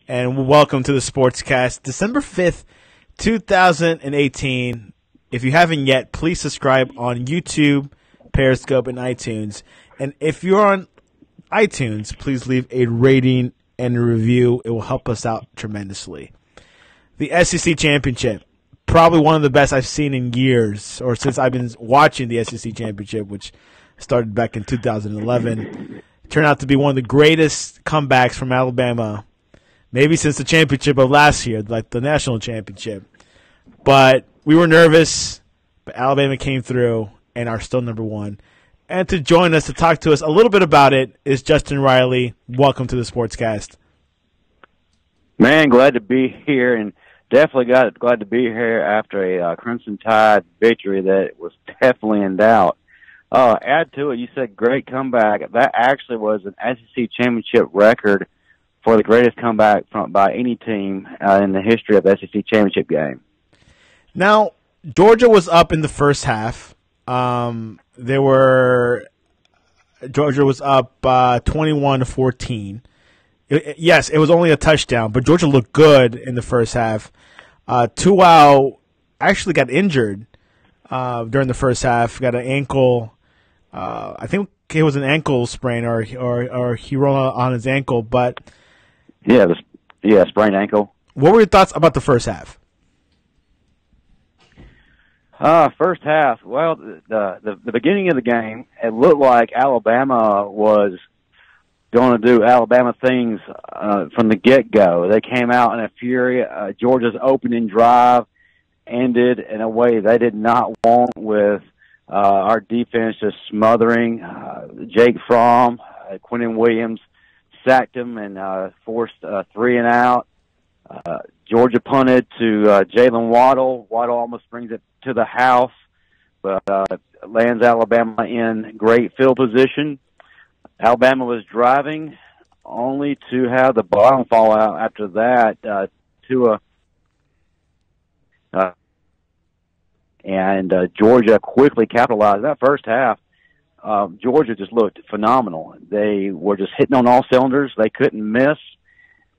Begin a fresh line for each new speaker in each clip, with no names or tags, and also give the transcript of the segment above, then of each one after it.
and welcome to the Sportscast, December 5th, 2018. If you haven't yet, please subscribe on YouTube, Periscope, and iTunes. And if you're on iTunes, please leave a rating and a review. It will help us out tremendously. The SEC Championship, probably one of the best I've seen in years, or since I've been watching the SEC Championship, which started back in 2011. Turned out to be one of the greatest comebacks from Alabama, maybe since the championship of last year, like the national championship. But we were nervous, but Alabama came through and are still number one. And to join us, to talk to us a little bit about it, is Justin Riley. Welcome to the Sportscast.
Man, glad to be here, and definitely glad to be here after a Crimson Tide victory that was definitely in doubt. Add to it, you said great comeback. That actually was an SEC championship record for the greatest comeback by any team in the history of the SEC championship game.
Now, Georgia was up in the first half. Georgia was up 21-14. Yes, it was only a touchdown, but Georgia looked good in the first half. Tuau actually got injured during the first half. Got an ankle. I think it was an ankle sprain, or he rolled on his ankle. But
sprained ankle.
What were your thoughts about the first half?
First half. Well, the beginning of the game, it looked like Alabama was going to do Alabama things from the get-go. They came out in a fury. Georgia's opening drive ended in a way they did not want, with our defense just smothering. Jake Fromm, Quinnen Williams sacked him and forced 3 and out. Georgia punted to Jalen Waddle. Waddle almost brings it to the house, but lands Alabama in great field position. Alabama was driving only to have the bottom fall out after that and Georgia quickly capitalized. That first half, Georgia just looked phenomenal. They were just hitting on all cylinders. They couldn't miss.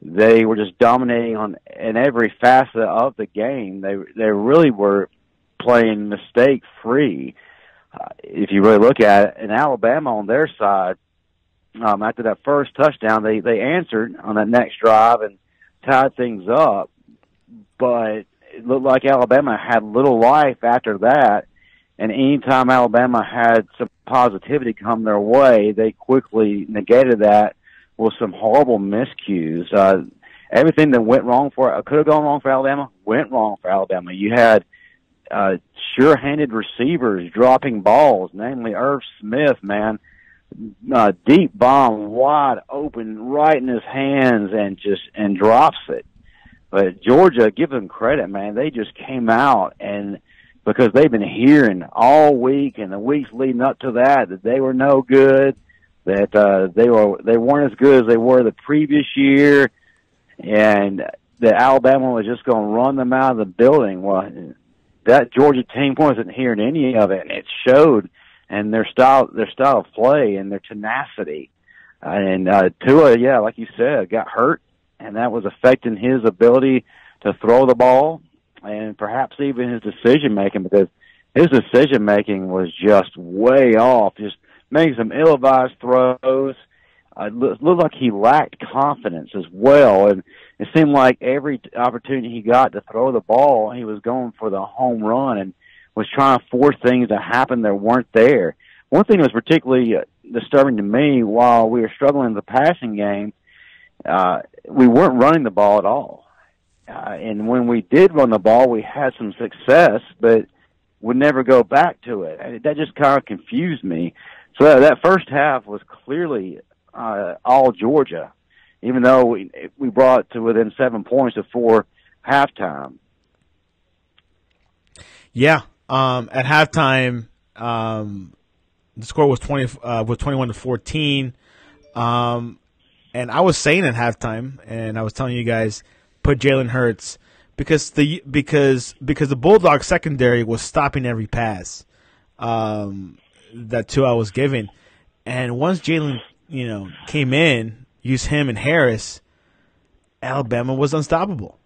They were just dominating in every facet of the game. They really were playing mistake-free. If you really look at it, and Alabama on their side, after that first touchdown, they answered on that next drive and tied things up. But it looked like Alabama had little life after that. And anytime Alabama had some positivity come their way, they quickly negated that with some horrible miscues. Everything that went wrong could have gone wrong for Alabama, went wrong for Alabama. You had sure-handed receivers dropping balls, namely Irv Smith, man. Deep bomb, wide open, right in his hands, and drops it. But Georgia, give them credit, man. They just came out, and because they've been hearing all week and the weeks leading up to that they were no good, that they weren't as good as they were the previous year, and that Alabama was just going to run them out of the building. Well, that Georgia team wasn't hearing any of it, and it showed. And their style of play and their tenacity. And Tua, like you said, got hurt, and that was affecting his ability to throw the ball and perhaps even his decision-making, because his decision-making was just way off, just making some ill-advised throws. It looked like he lacked confidence as well, and it seemed like every opportunity he got to throw the ball, he was going for the home run and was trying to force things to happen that weren't there. One thing that was particularly disturbing to me, while we were struggling in the passing game, we weren't running the ball at all. And when we did run the ball, we had some success, but would never go back to it. And that just kind of confused me. So that first half was clearly all Georgia, even though we brought it to within 7 points before halftime.
Yeah. At halftime, the score was 21-14. And I was saying at halftime, and I was telling you guys, put Jalen Hurts, because the Bulldogs secondary was stopping every pass that Tua was giving. And once Jalen, came in, used him and Harris, Alabama was unstoppable.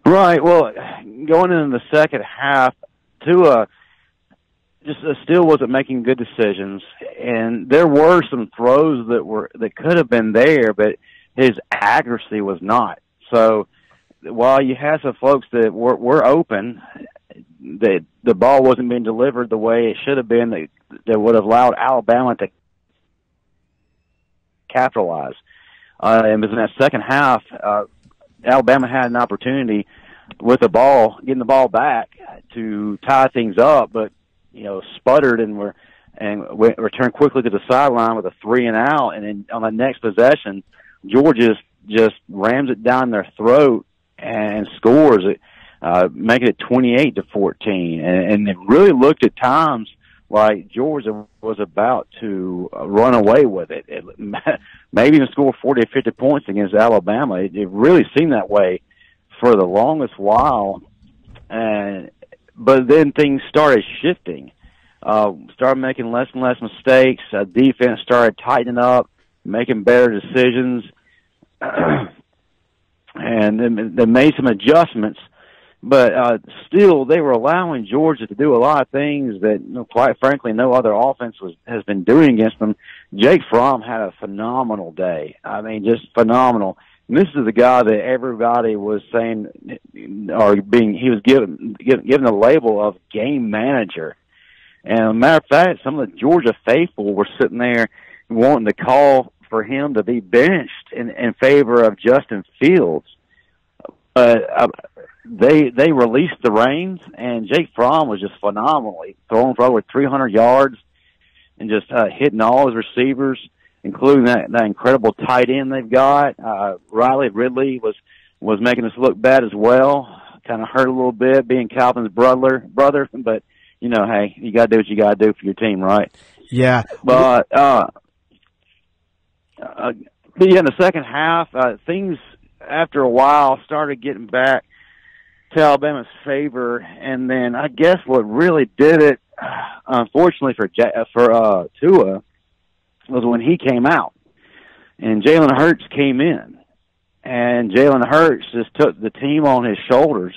Right. Well, going into the second half, Tua just still wasn't making good decisions, and there were some throws that could have been there, but his accuracy was not. So while you had some folks that were open, the ball wasn't being delivered the way it should have been. That would have allowed Alabama to capitalize. And in that second half, Alabama had an opportunity with the ball, getting the ball back to tie things up, but sputtered and returned quickly to the sideline with a 3-and-out. And then on the next possession, Georgia just rams it down their throat and scores it, making it 28-14. And it really looked at times like Georgia was about to run away with it. Maybe even score 40 or 50 points against Alabama. It really seemed that way for the longest while. But then things started shifting. Started making less and less mistakes. Defense started tightening up, making better decisions. And they made some adjustments. But still, they were allowing Georgia to do a lot of things that, quite frankly, no other offense has been doing against them. Jake Fromm had a phenomenal day. I mean, just phenomenal. And this is the guy that everybody was saying, he was given the label of game manager. And as a matter of fact, some of the Georgia faithful were sitting there wanting to call for him to be benched in favor of Justin Fields. They released the reins, and Jake Fromm was just phenomenally throwing for over 300 yards and just hitting all his receivers, including that incredible tight end they've got. Riley Ridley was making us look bad as well. Kind of hurt a little bit being Calvin's brother, but hey, you got to do what you got to do for your team, right?
Yeah.
But yeah, in the second half, things after a while started getting back to Alabama's favor, and then I guess what really did it, unfortunately for Tua, was when he came out and Jalen Hurts came in, and Jalen Hurts just took the team on his shoulders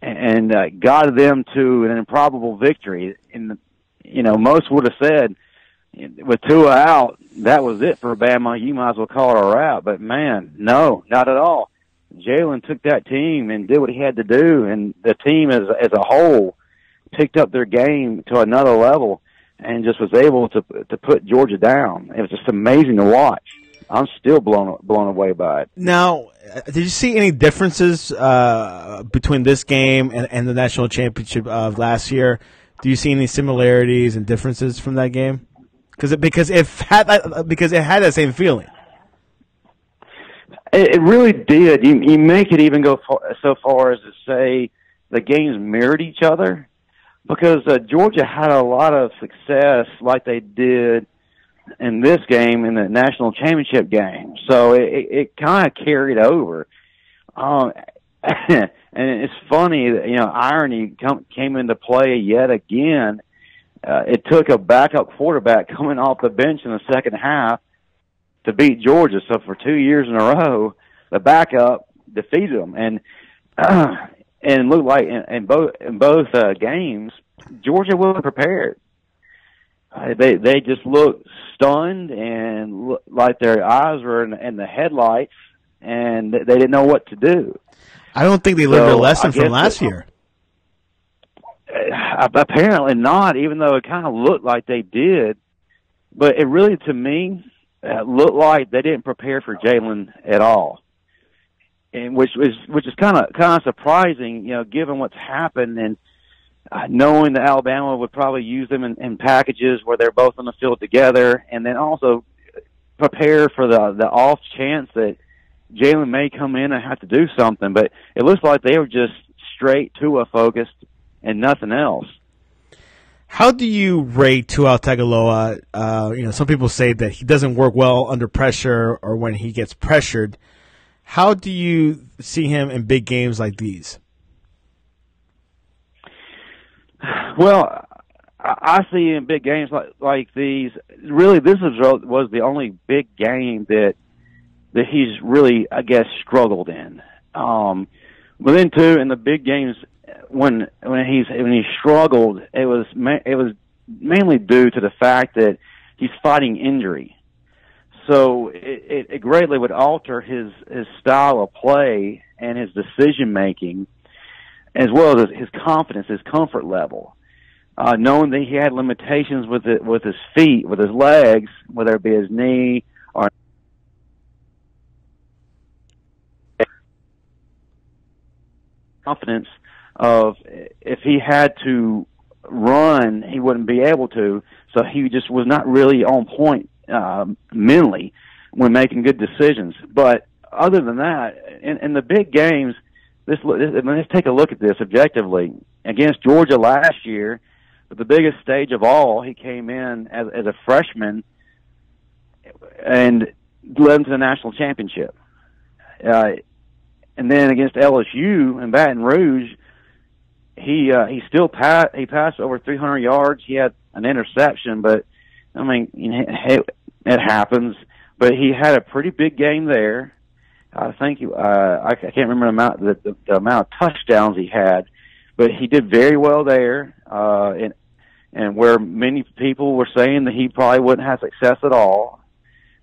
and guided them to an improbable victory. And most would have said, with Tua out, that was it for Bama. You might as well call it a wrap. But man, no, not at all. Jalen took that team and did what he had to do, and the team as a whole picked up their game to another level and just was able to put Georgia down. It was just amazing to watch. I'm still blown away by it.
Now, did you see any differences between this game and the national championship of last year? Do you see any similarities and differences from that game? Because it had that same feeling.
It really did. You make it even go so far as to say the games mirrored each other, because Georgia had a lot of success like they did in this game in the national championship game. So it kind of carried over. And it's funny that, irony came into play yet again. It took a backup quarterback coming off the bench in the second half to beat Georgia. So for 2 years in a row, the backup defeated them, and it looked like in both games, Georgia wasn't prepared. They just looked stunned and like their eyes were in the headlights, and they didn't know what to do.
I don't think they learned their lesson from last year.
Apparently not, even though it kind of looked like they did. But it really, to me, looked like they didn't prepare for Jalen at all, and which is kind of surprising, given what's happened, and knowing that Alabama would probably use them in packages where they're both on the field together, and then also prepare for the off chance that Jalen may come in and have to do something. But it looks like they were just straight Tua focused and nothing else.
How do you rate Tua Tagovailoa? Some people say that he doesn't work well under pressure or when he gets pressured. How do you see him in big games like these?
Well, I see in big games like these. Really, was the only big game that he's really, I guess, struggled in. But then too, in the big games, when he struggled, it was mainly due to the fact that he's fighting injury. So it greatly would alter his style of play and his decision making, as well as his confidence, his comfort level. Knowing that he had limitations with his feet, with his legs, whether it be his knee or confidence of if he had to run, he wouldn't be able to. So he just was not really on point mentally when making good decisions. But other than that, in the big games, let's take a look at this objectively. Against Georgia last year, at the biggest stage of all, he came in as a freshman and led them to the national championship. And then against LSU in Baton Rouge, he passed over 300 yards. He had an interception, but I mean, it happens. But he had a pretty big game there. I think I can't remember the amount of touchdowns he had, but he did very well there. And where many people were saying that he probably wouldn't have success at all,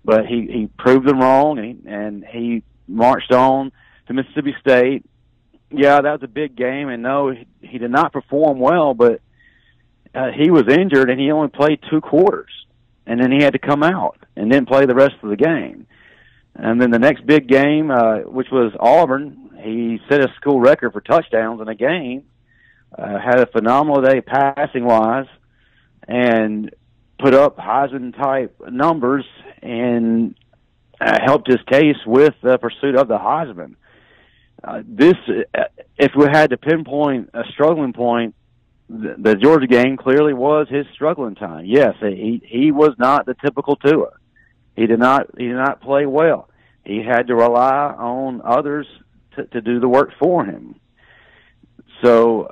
but he proved them wrong, and he marched on to Mississippi State. Yeah, that was a big game, and no, he did not perform well, but he was injured, and he only played 2 quarters, and then he had to come out and didn't play the rest of the game. And then the next big game, which was Auburn, he set a school record for touchdowns in a game, had a phenomenal day passing-wise, and put up Heisman-type numbers and helped his case with the pursuit of the Heisman. If we had to pinpoint a struggling point, the Georgia game clearly was his struggling time. Yes, he was not the typical Tua. He did not play well. He had to rely on others to do the work for him. So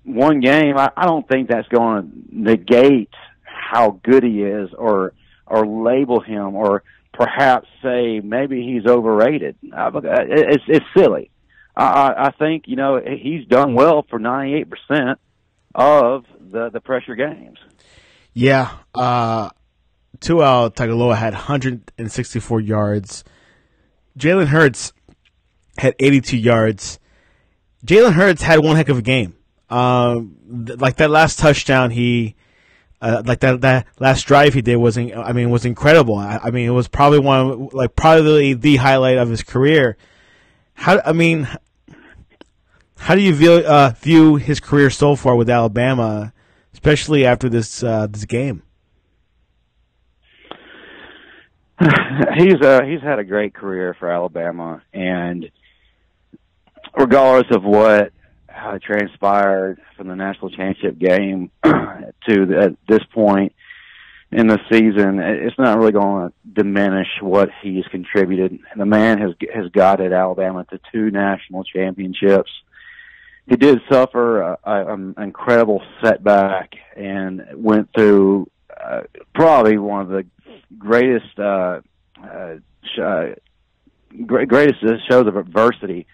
one game, I don't think that's going to negate how good he is, or label him, or perhaps say maybe he's overrated. It's silly. I think he's done well for 98% of the pressure games.
Yeah, Tua Tagovailoa had 164 yards. Jalen Hurts had 82 yards. Jalen Hurts had one heck of a game. Like that last touchdown, that last drive he did was incredible. I mean, it was probably probably the highlight of his career. How do you view his career so far with Alabama, especially after this game?
He's had a great career for Alabama, and regardless of what transpired from the national championship game to this point in the season, it's not really going to diminish what he's contributed. The man has guided Alabama to 2 national championships. He did suffer an incredible setback and went through probably one of the greatest shows of adversity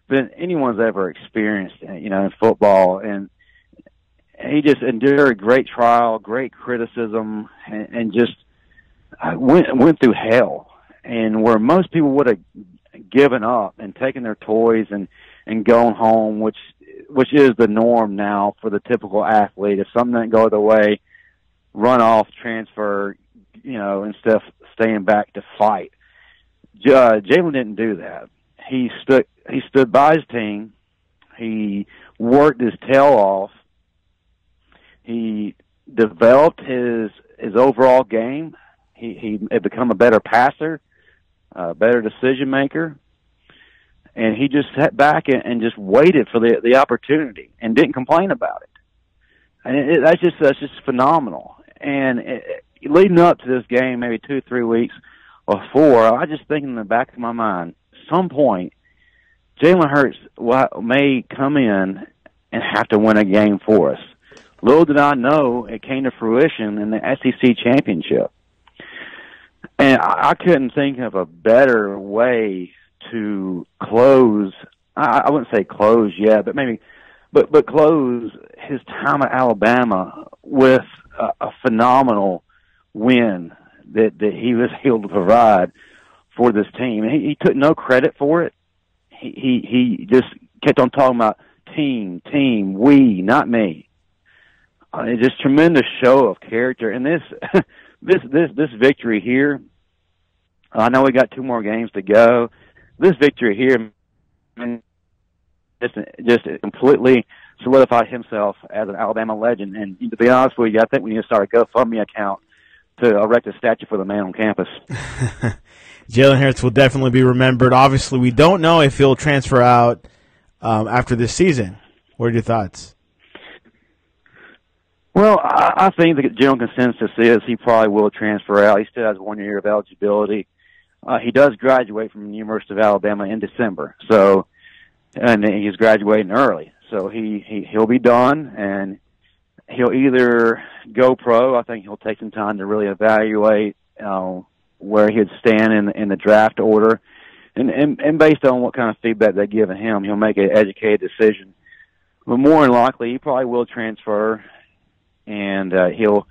than anyone's ever experienced, in football. And he just endured great trial, great criticism, and just went through hell. And where most people would have given up and taken their toys and gone home, which is the norm now for the typical athlete. If something doesn't go their way, run off, transfer, instead of staying back to fight. Jalen didn't do that. He stood by his team. He worked his tail off. He developed his overall game. He had become a better passer, a better decision maker, and he just sat back and just waited for the opportunity and didn't complain about it. And that's just phenomenal. And leading up to this game, maybe 2-3 weeks before, I just think in the back of my mind, some point, Jalen Hurts may come in and have to win a game for us. Little did I know it came to fruition in the SEC championship. And I couldn't think of a better way to close. I wouldn't say close yet, but maybe, but close his time at Alabama with a phenomenal win that he was able to provide for this team. He took no credit for it. He just kept on talking about team, we, not me. It's just tremendous show of character. And this victory here, I know we got 2 more games to go. This victory here just completely solidified himself as an Alabama legend. And to be honest with you, I think we need to start a GoFundMe account to erect a statue for the man on campus.
Jalen Hurts will definitely be remembered. Obviously, we don't know if he'll transfer out after this season. What are your thoughts?
Well, I think the general consensus is he probably will transfer out. He still has 1 year of eligibility. He does graduate from the University of Alabama in December, and he's graduating early. So he'll be done, and he'll either go pro. I think he'll take some time to really evaluate where he'd stand in the draft order, and based on what kind of feedback they give him, he'll make an educated decision. But more than likely, he probably will transfer, and he'll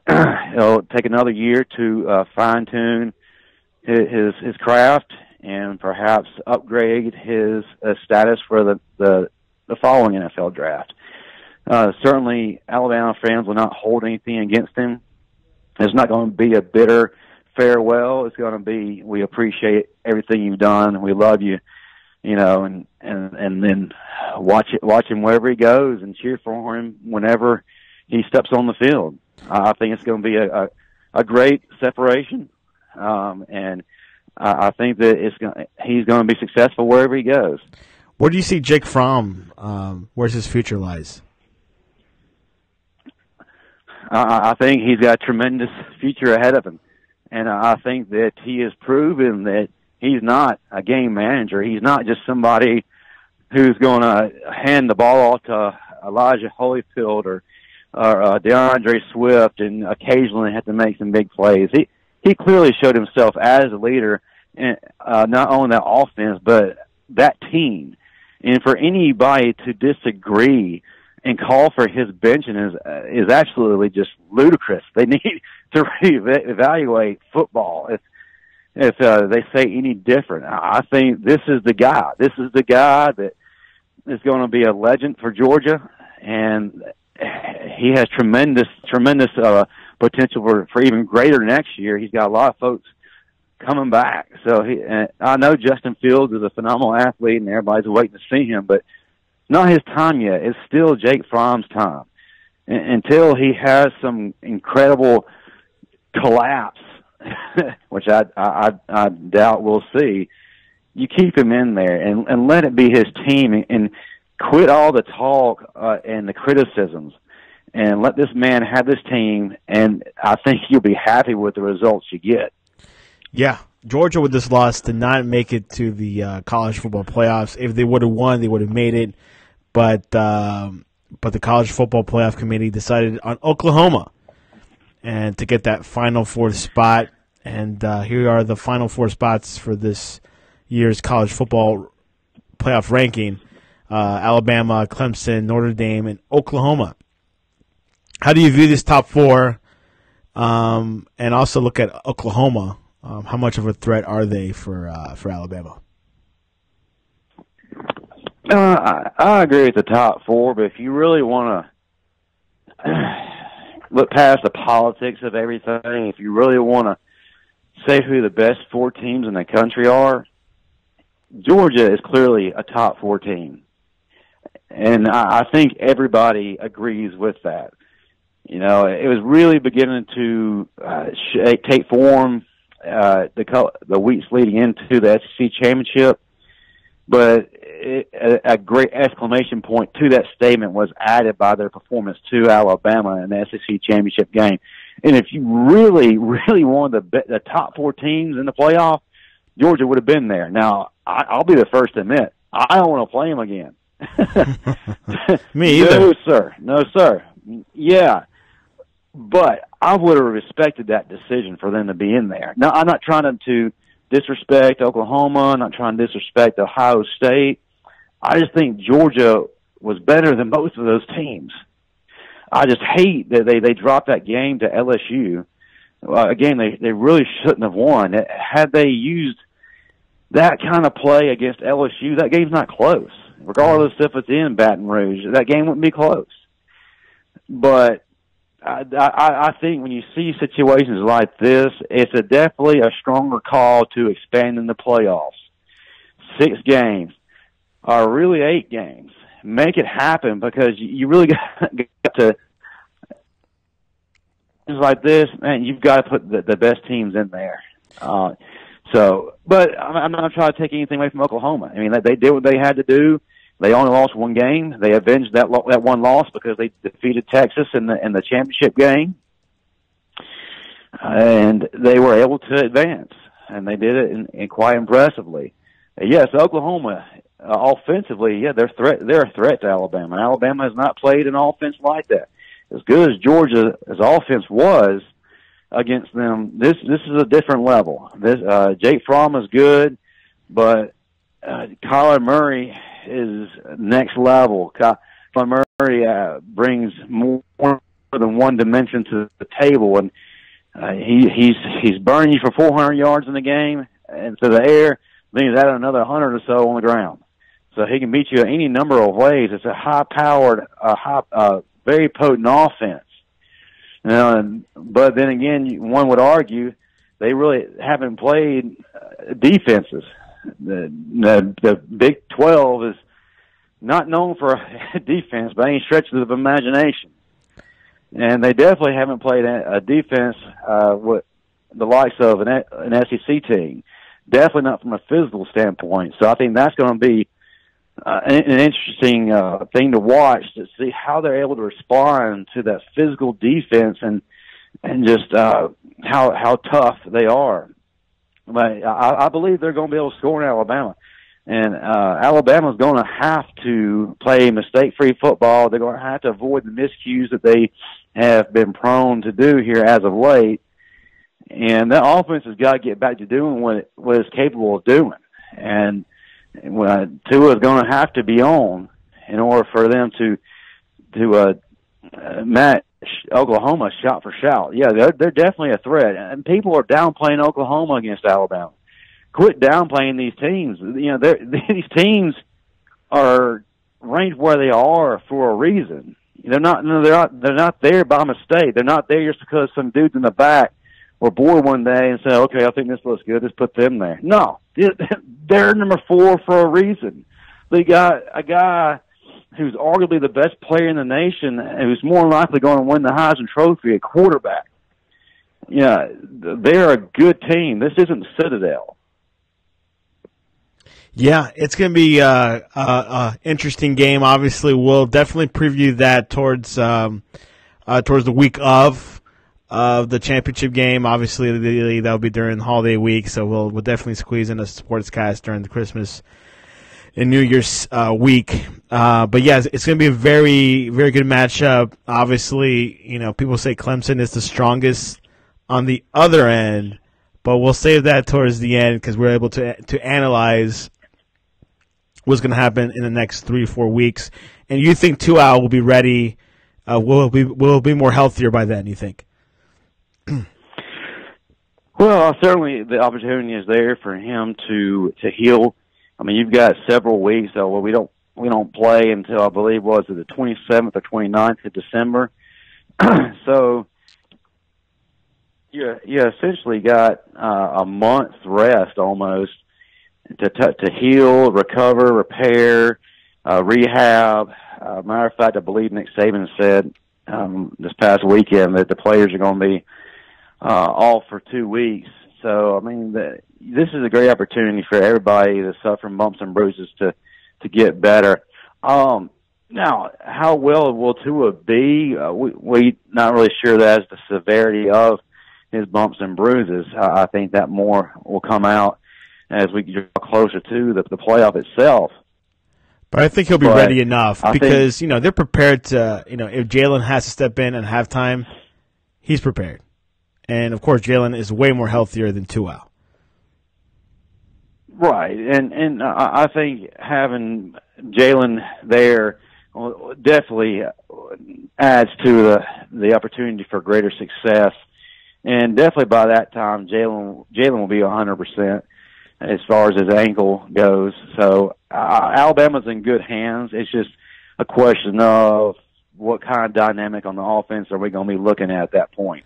take another year to fine tune his craft and perhaps upgrade his status for the following NFL draft. Certainly, Alabama fans will not hold anything against him. It's not going to be a bitter farewell. It's going to be, we appreciate everything you've done, and we love you, and then watch him wherever he goes and cheer for him whenever he steps on the field. I think it's going to be a great separation, and I think that he's going to be successful wherever he goes.
Where do you see Jake Fromm? Where's his future lies?
I think he's got a tremendous future ahead of him. And I think that he has proven that he's not a game manager. He's not just somebody who's going to hand the ball off to Elijah Holyfield or DeAndre Swift and occasionally have to make some big plays. He clearly showed himself as a leader, in, not only that offense, but that team. And for anybody to disagree and call for his benching is absolutely just ludicrous. They need to reevaluate football if they say any different. I think this is the guy. This is the guy that is going to be a legend for Georgia, and he has tremendous potential for even greater next year. He's got a lot of folks coming back. So I know Justin Fields is a phenomenal athlete, and everybody's waiting to see him, but not his time yet. It's still Jake Fromm's time. Until he has some incredible collapse, which I doubt we'll see, you keep him in there and let it be his team and quit all the talk and the criticisms and let this man have this team, and I think you'll be happy with the results you get.
Yeah. Georgia, with this loss, did not make it to the college football playoffs. If they would have won, they would have made it. But the College Football Playoff Committee decided on Oklahoma and to get that Final Four spot. And here are the Final Four spots for this year's college football playoff ranking. Alabama, Clemson, Notre Dame, and Oklahoma. How do you view this top four? And also look at Oklahoma. How much of a threat are they for Alabama?
I agree with the top four, but if you really want to look past the politics of everything, if you really want to say who the best 4 teams in the country are, Georgia is clearly a top 4 team. And I think everybody agrees with that. It was really beginning to take form the weeks leading into the SEC championship, but a great exclamation point to that statement was added by their performance to Alabama in the SEC championship game. And if you really, really wanted the top 4 teams in the playoff, Georgia would have been there. Now, I'll be the first to admit, I don't want to play them again.
Me either.
No, sir. Yeah, but I would have respected that decision for them to be in there. Now, I'm not trying to disrespect Oklahoma. I'm not trying to disrespect Ohio State. I just think Georgia was better than both of those teams. I just hate that they dropped that game to LSU. A game they really shouldn't have won. Had they used that kind of play against LSU, that game's not close. Regardless if it's in Baton Rouge, that game wouldn't be close. But I think when you see situations like this, it's definitely a stronger call to expand in the playoffs. 6 games, or really 8 games. Make it happen, because you really got to things like this, man. You've got to put the best teams in there. But I'm not trying to take anything away from Oklahoma. I mean, they did what they had to do. They only lost 1 game. They avenged that one loss because they defeated Texas in the championship game, and they were able to advance, and they did it in quite impressively. Yes, Oklahoma. Offensively, yeah, they're a threat to Alabama. Alabama has not played an offense like that. As good as Georgia's offense was against them, this is a different level. Jake Fromm is good, but Kyler Murray is next level. Kyler Murray brings more than one dimension to the table, and he's burning you for 400 yards in the game and to the air. Then he's added another 100 or so on the ground. So he can beat you any number of ways. It's a high-powered, very potent offense. But then again, one would argue they really haven't played defenses. The Big 12 is not known for defense by any stretch of the imagination. And they definitely haven't played a defense with the likes of an SEC team. Definitely not from a physical standpoint. So I think that's going to be an interesting thing to watch, to see how they're able to respond to that physical defense and just how tough they are. But I believe they're going to be able to score in Alabama. And Alabama's going to have to play mistake-free football. They're going to have to avoid the miscues that they have been prone to do here as of late. And that offense has got to get back to doing what it's capable of doing. And Tua is going to have to be on in order for them to match Oklahoma shot for shot. Yeah, they're definitely a threat. And people are downplaying Oklahoma against Alabama. Quit downplaying these teams. You know, these teams are ranked where they are for a reason. They're not there by mistake. They're not there just because some dudes in the back were bored one day and said, "Okay, I think this looks good. Let's put them there." No, they're number 4 for a reason. They got a guy who's arguably the best player in the nation, who's more likely going to win the Heisman Trophy at quarterback. Yeah, they're a good team. This isn't Citadel.
Yeah, it's going to be a interesting game. Obviously, we'll definitely preview that towards the week of the championship game. Obviously, that'll be during the holiday week, so we'll definitely squeeze in a sportscast during the Christmas and New Year's week. But yeah, it's going to be a very, very good matchup. Obviously, you know, people say Clemson is the strongest on the other end, but we'll save that towards the end because we're able to analyze what's going to happen in the next 3-4 weeks. And you think Tua will be ready? Will be more healthier by then? You think?
Well, certainly the opportunity is there for him to heal. I mean, you've got several weeks. So we don't play until, I believe, was it the 27th or 29th of December. So you essentially got a month's rest almost to heal, recover, repair, rehab. Matter of fact, I believe Nick Saban said this past weekend that the players are going to be off for 2 weeks. So, I mean, this is a great opportunity for everybody that's suffering bumps and bruises to get better. Now, how well will Tua be? We not really sure that's the severity of his bumps and bruises. I think that more will come out as we get closer to the playoff itself.
But I think he'll be
But
ready enough
I
because, they're prepared to, if Jalen has to step in at halftime, he's prepared. And, of course, Jalen is way more healthier than Tua.
Right, and I think having Jalen there definitely adds to the opportunity for greater success, and definitely by that time Jalen will be 100% as far as his ankle goes. So Alabama's in good hands. It's just a question of what kind of dynamic on the offense are we going to be looking at that point.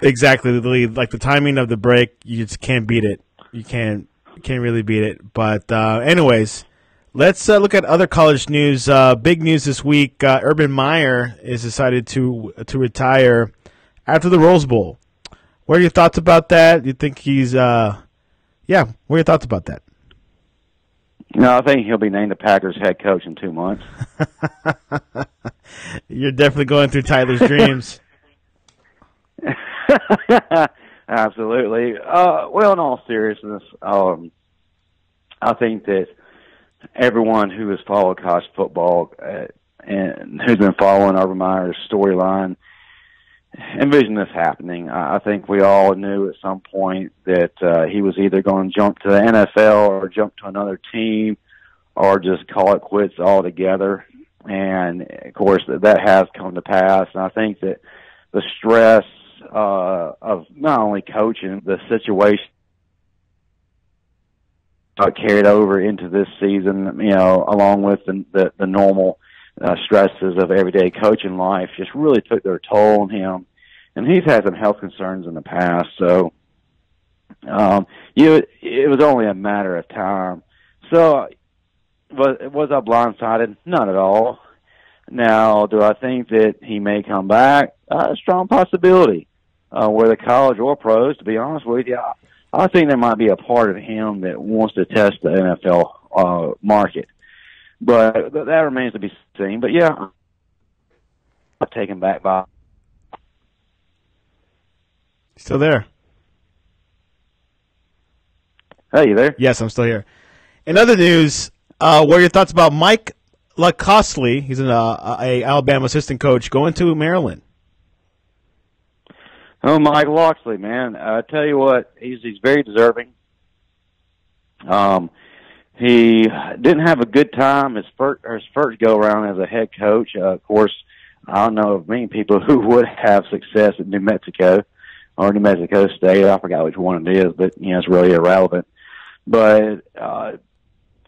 Exactly, like the timing of the break, you just can't beat it. You can't really beat it. But anyways, let's look at other college news. Big news this week: Urban Meyer is decided to retire after the Rose Bowl. What are your thoughts about that? You think he's what are your thoughts about that?
No, I think he'll be named the Packers head coach in 2 months.
You're definitely going through Tyler's dreams.
Absolutely. Well, in all seriousness, I think that everyone who has followed college football and who's been following Urban Meyer's storyline envisioned this happening. I think we all knew at some point that he was either going to jump to the NFL or jump to another team or just call it quits altogether. And, of course, that has come to pass. And I think that the stress of not only coaching, the situation carried over into this season, along with the normal stresses of everyday coaching life, just really took their toll on him. And he's had some health concerns in the past, so it was only a matter of time. So was I blindsided? Not at all. Now, do I think that he may come back? A strong possibility. Whether college or pros, to be honest with you, I think there might be a part of him that wants to test the NFL market. But that remains to be seen. But, yeah, I'm taken back by.
Still there?
Hey, you there?
Yes, I'm still here. In other news, what are your thoughts about Mike LaCostley? He's a Alabama assistant coach going to Maryland.
Oh, Mike Locksley, man! I tell you what, he's very deserving. He didn't have a good time his first go around as a head coach. Of course, I don't know of many people who would have success at New Mexico or New Mexico State. I forgot which one it is, but it's really irrelevant. But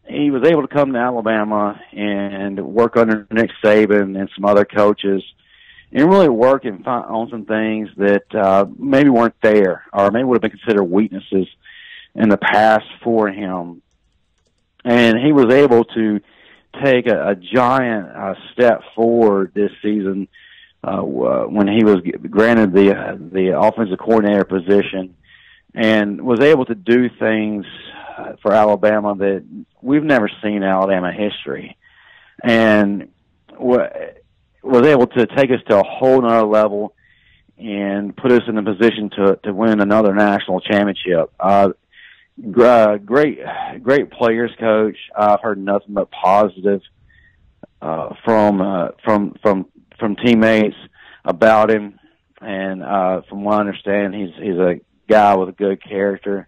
he was able to come to Alabama and work under Nick Saban and some other coaches, and really work and find on some things that maybe weren't there or maybe would have been considered weaknesses in the past for him. And he was able to take a giant step forward this season when he was granted the offensive coordinator position and was able to do things for Alabama that we've never seen in Alabama history. And was able to take us to a whole nother level and put us in a position to win another national championship. Great players coach. I've heard nothing but positive from teammates about him, and from what I understand, he's a guy with a good character,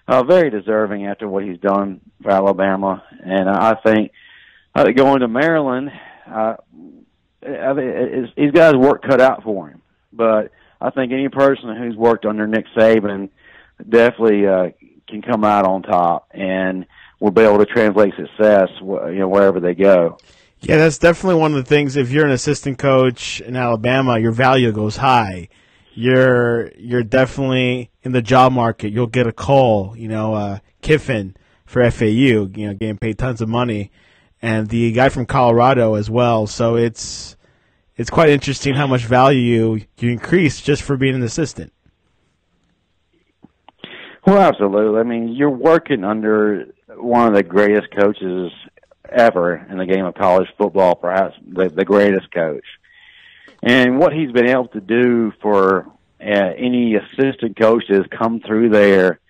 very deserving after what he's done for Alabama. And I think going to Maryland, he's got his work cut out for him. But I think any person who's worked under Nick Saban definitely can come out on top and will be able to translate success, wherever they go.
Yeah, that's definitely one of the things. If you're an assistant coach in Alabama, your value goes high. You're definitely in the job market. You'll get a call, Kiffin for FAU, getting paid tons of money, and the guy from Colorado as well. So it's quite interesting how much value you increase just for being an assistant.
Well, absolutely. I mean, you're working under one of the greatest coaches ever in the game of college football, perhaps the greatest coach. And what he's been able to do for any assistant coach that's come through there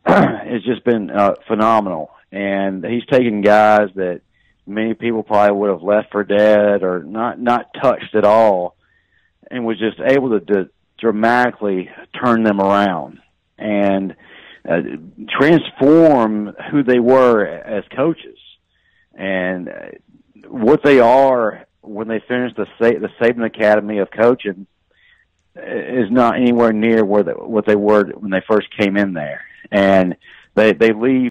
has just been phenomenal. And he's taken guys that many people probably would have left for dead or not touched at all, and was just able to dramatically turn them around and transform who they were as coaches and what they are when they finish the Saban Academy of coaching is not anywhere near what they were when they first came in there, and they leave